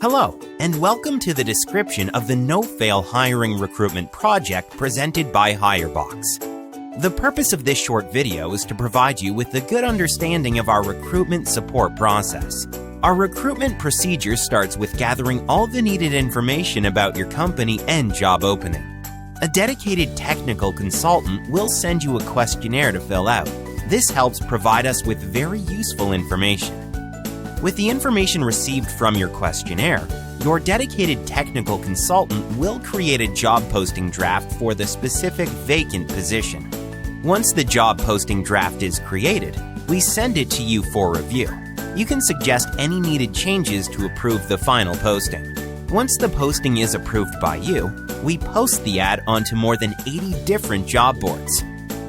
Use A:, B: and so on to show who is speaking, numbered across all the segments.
A: Hello, and welcome to the description of the no-fail hiring recruitment project presented by HireBox. The purpose of this short video is to provide you with a good understanding of our recruitment support process. Our recruitment procedure starts with gathering all the needed information about your company and job opening. A dedicated technical consultant will send you a questionnaire to fill out. This helps provide us with very useful information. With the information received from your questionnaire, your dedicated technical consultant will create a job posting draft for the specific vacant position. Once the job posting draft is created, we send it to you for review. You can suggest any needed changes to approve the final posting. Once the posting is approved by you, we post the ad onto more than 80 different job boards.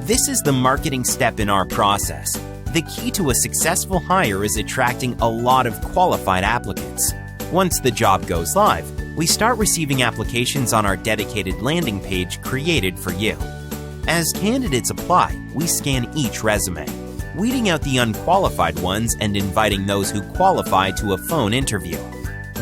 A: This is the marketing step in our process. The key to a successful hire is attracting a lot of qualified applicants. Once the job goes live, we start receiving applications on our dedicated landing page created for you. As candidates apply, we scan each resume, weeding out the unqualified ones and inviting those who qualify to a phone interview.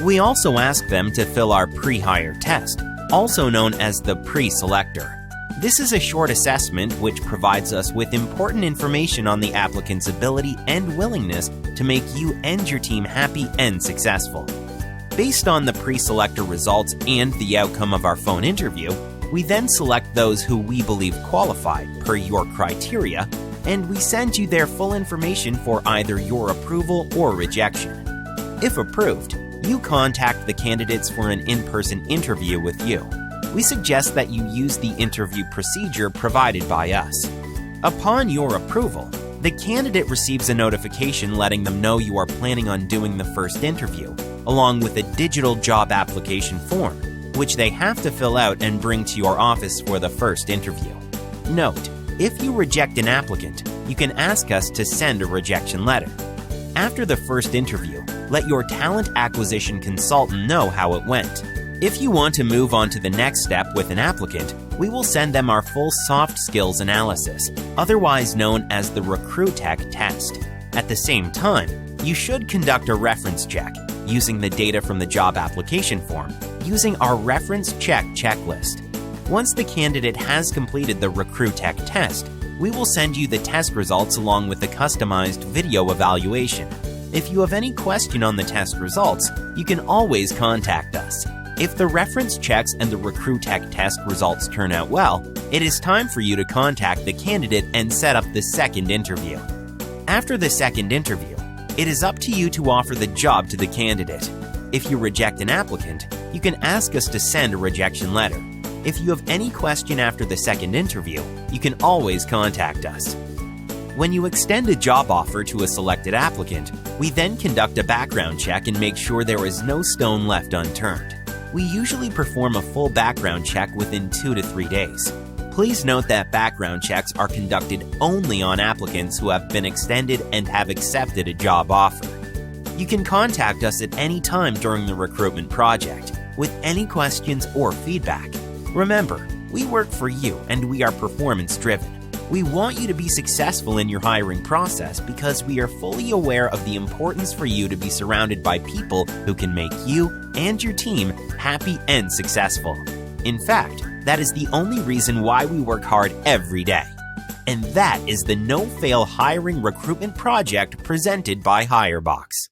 A: We also ask them to fill our pre-hire test, also known as the pre-selector. This is a short assessment which provides us with important information on the applicant's ability and willingness to make you and your team happy and successful. Based on the pre-selector results and the outcome of our phone interview, we then select those who we believe qualify per your criteria, and we send you their full information for either your approval or rejection. If approved, you contact the candidates for an in-person interview with you. We suggest that you use the interview procedure provided by us. Upon your approval, the candidate receives a notification letting them know you are planning on doing the first interview, along with a digital job application form, which they have to fill out and bring to your office for the first interview. Note, if you reject an applicant, you can ask us to send a rejection letter. After the first interview, let your talent acquisition consultant know how it went. If you want to move on to the next step with an applicant, we will send them our full soft skills analysis, otherwise known as the Recruitment test. At the same time, you should conduct a reference check using the data from the job application form, using our reference check checklist. Once the candidate has completed the Recruitment test, we will send you the test results along with the customized video evaluation. If you have any question on the test results, you can always contact us. If the reference checks and the Recruitment test results turn out well, it is time for you to contact the candidate and set up the second interview. After the second interview, it is up to you to offer the job to the candidate. If you reject an applicant, you can ask us to send a rejection letter. If you have any question after the second interview, you can always contact us. When you extend a job offer to a selected applicant, we then conduct a background check and make sure there is no stone left unturned. We usually perform a full background check within 2 to 3 days. Please note that background checks are conducted only on applicants who have been extended and have accepted a job offer. You can contact us at any time during the recruitment project with any questions or feedback. Remember, we work for you and we are performance-driven. We want you to be successful in your hiring process because we are fully aware of the importance for you to be surrounded by people who can make you and your team happy and successful. In fact, that is the only reason why we work hard every day. And that is the no-fail hiring recruitment project presented by HireBox.